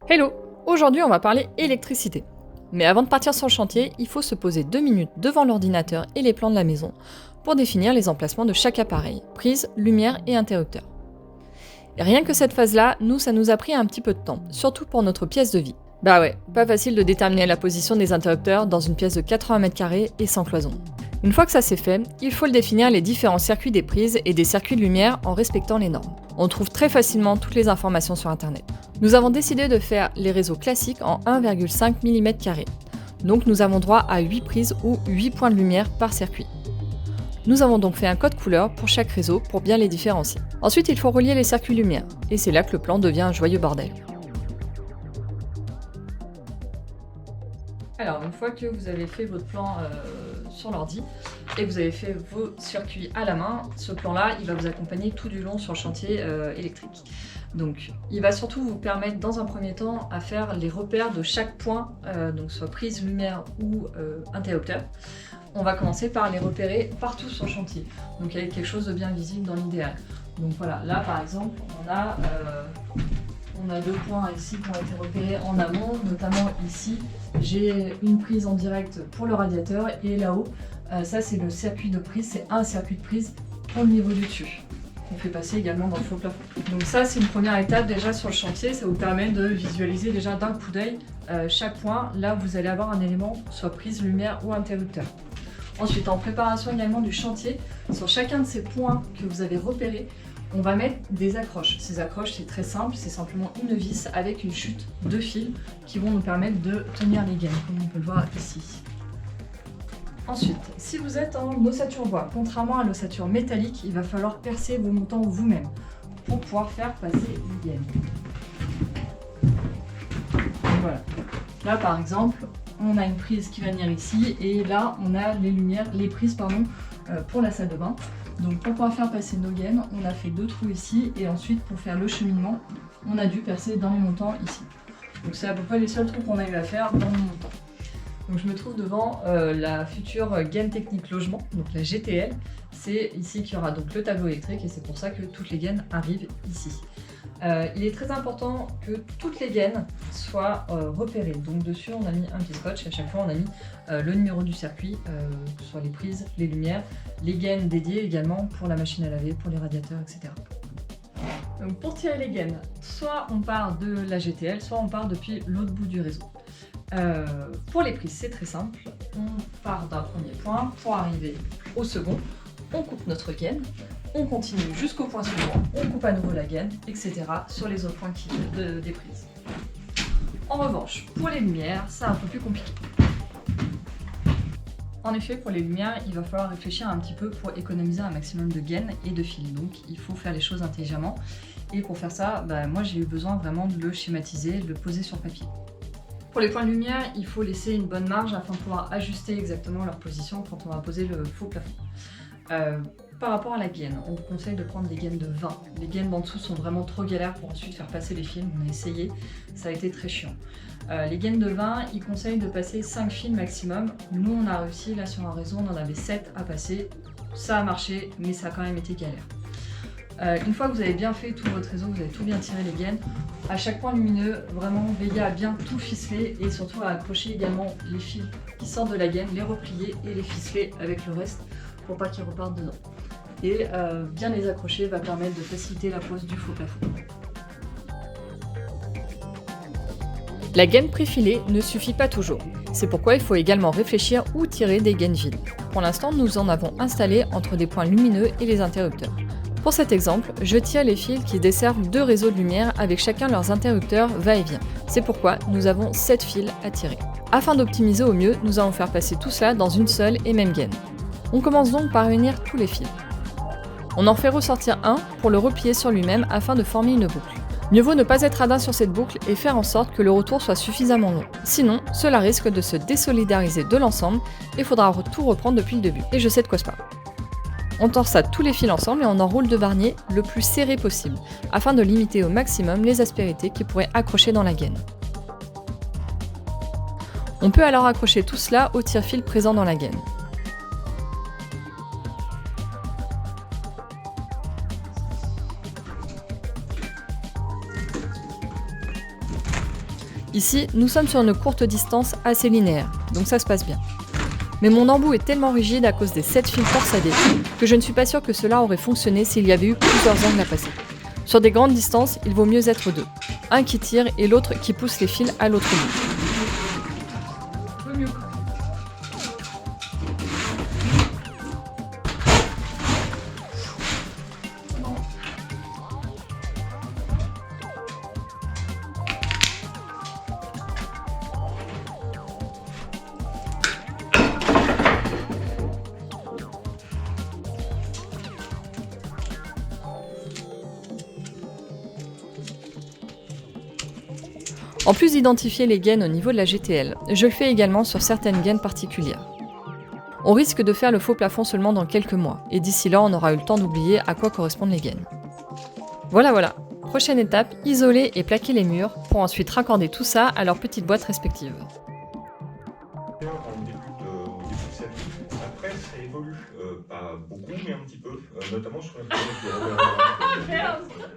Hello! Aujourd'hui, on va parler électricité. Mais avant de partir sur le chantier, il faut se poser 2 minutes devant l'ordinateur et les plans de la maison pour définir les emplacements de chaque appareil, prise, lumière et interrupteur. Et rien que cette phase-là, ça nous a pris un petit peu de temps, surtout pour notre pièce de vie. Bah ouais, pas facile de déterminer la position des interrupteurs dans une pièce de 80 m² et sans cloison. Une fois que ça c'est fait, il faut le définir les différents circuits des prises et des circuits de lumière en respectant les normes. On trouve très facilement toutes les informations sur internet. Nous avons décidé de faire les réseaux classiques en 1,5 mm². Donc nous avons droit à 8 prises ou 8 points de lumière par circuit. Nous avons donc fait un code couleur pour chaque réseau pour bien les différencier. Ensuite, il faut relier les circuits lumière, et c'est là que le plan devient un joyeux bordel. Alors, une fois que vous avez fait votre plan sur l'ordi et que vous avez fait vos circuits à la main, ce plan-là, il va vous accompagner tout du long sur le chantier électrique. Donc, il va surtout vous permettre, dans un premier temps, à faire les repères de chaque point, donc soit prise, lumière ou interrupteur. On va commencer par les repérer partout sur le chantier, donc avec quelque chose de bien visible dans l'idéal. Donc voilà, là par exemple, on a 2 points ici qui ont été repérés en amont, notamment ici, j'ai une prise en direct pour le radiateur et là-haut, ça c'est le circuit de prise, c'est un circuit de prise pour le niveau du dessus. On fait passer également dans le faux plafond. Donc ça c'est une première étape déjà sur le chantier, ça vous permet de visualiser déjà d'un coup d'œil chaque point. Là vous allez avoir un élément, soit prise, lumière ou interrupteur. Ensuite, en préparation également du chantier, sur chacun de ces points que vous avez repérés, on va mettre des accroches. Ces accroches, c'est très simple, c'est simplement une vis avec une chute de fils qui vont nous permettre de tenir les gaines, comme on peut le voir ici. Ensuite, si vous êtes en ossature bois, contrairement à l'ossature métallique, il va falloir percer vos montants vous-même pour pouvoir faire passer les gaines. Voilà. Là, par exemple, on a une prise qui va venir ici et là on a les prises pour la salle de bain. Donc pour pouvoir faire passer nos gaines, on a fait 2 trous ici et ensuite pour faire le cheminement, on a dû percer dans les montants ici. Donc c'est à peu près les seuls trous qu'on a eu à faire dans le montant. Donc je me trouve devant la future gaine technique logement, donc la GTL. C'est ici qu'il y aura donc le tableau électrique et c'est pour ça que toutes les gaines arrivent ici. Il est très important que toutes les gaines soient repérées. Donc dessus on a mis un petit scotch et à chaque fois on a mis le numéro du circuit, que ce soit les prises, les lumières, les gaines dédiées également pour la machine à laver, pour les radiateurs, etc. Donc pour tirer les gaines, soit on part de la GTL, soit on part depuis l'autre bout du réseau. Pour les prises c'est très simple, on part d'un premier point pour arriver au second, on coupe notre gaine, on continue jusqu'au point suivant, on coupe à nouveau la gaine, etc. sur les autres points des prises. En revanche, pour les lumières, c'est un peu plus compliqué. En effet, pour les lumières, il va falloir réfléchir un petit peu pour économiser un maximum de gaines et de fils. Donc il faut faire les choses intelligemment. Et pour faire ça, moi j'ai eu besoin vraiment de le schématiser, de le poser sur papier. Pour les points de lumière, il faut laisser une bonne marge afin de pouvoir ajuster exactement leur position quand on va poser le faux plafond. Par rapport à la gaine, on vous conseille de prendre des gaines de 20. Les gaines d'en dessous sont vraiment trop galères pour ensuite faire passer les fils. On a essayé, ça a été très chiant. Les gaines de 20, ils conseillent de passer 5 fils maximum. Nous, on a réussi, là sur un réseau, on en avait 7 à passer. Ça a marché, mais ça a quand même été galère. Une fois que vous avez bien fait tout votre réseau, vous avez tout bien tiré les gaines, à chaque point lumineux, vraiment veillez à bien tout ficeler et surtout à accrocher également les fils qui sortent de la gaine, les replier et les ficeler avec le reste pour pas qu'ils repartent dedans. Et bien les accrocher va permettre de faciliter la pose du faux plafond. La gaine préfilée ne suffit pas toujours. C'est pourquoi il faut également réfléchir où tirer des gaines vides. Pour l'instant, nous en avons installé entre des points lumineux et les interrupteurs. Pour cet exemple, je tire les fils qui desservent 2 réseaux de lumière avec chacun leurs interrupteurs va-et-vient. C'est pourquoi nous avons 7 fils à tirer. Afin d'optimiser au mieux, nous allons faire passer tout cela dans une seule et même gaine. On commence donc par unir tous les fils. On en fait ressortir un pour le replier sur lui-même afin de former une boucle. Mieux vaut ne pas être radin sur cette boucle et faire en sorte que le retour soit suffisamment long. Sinon, cela risque de se désolidariser de l'ensemble et il faudra tout reprendre depuis le début. Et je sais de quoi je parle. On torsade tous les fils ensemble et on enroule de barnier le plus serré possible, afin de limiter au maximum les aspérités qui pourraient accrocher dans la gaine. On peut alors accrocher tout cela au tire-fil présent dans la gaine. Ici, nous sommes sur une courte distance assez linéaire, donc ça se passe bien. Mais mon embout est tellement rigide à cause des 7 fils torsadés que je ne suis pas sûre que cela aurait fonctionné s'il y avait eu plusieurs angles à passer. Sur des grandes distances, il vaut mieux être deux. Un qui tire et l'autre qui pousse les fils à l'autre bout. Un peu mieux. En plus d'identifier les gaines au niveau de la GTL, je le fais également sur certaines gaines particulières. On risque de faire le faux plafond seulement dans quelques mois, et d'ici là on aura eu le temps d'oublier à quoi correspondent les gaines. Voilà. Prochaine étape, isoler et plaquer les murs, pour ensuite raccorder tout ça à leurs petites boîtes respectives. On débute au début de sa vie. Après, ça évolue, pas beaucoup, mais un petit peu, notamment sur la planète de Robert Morin.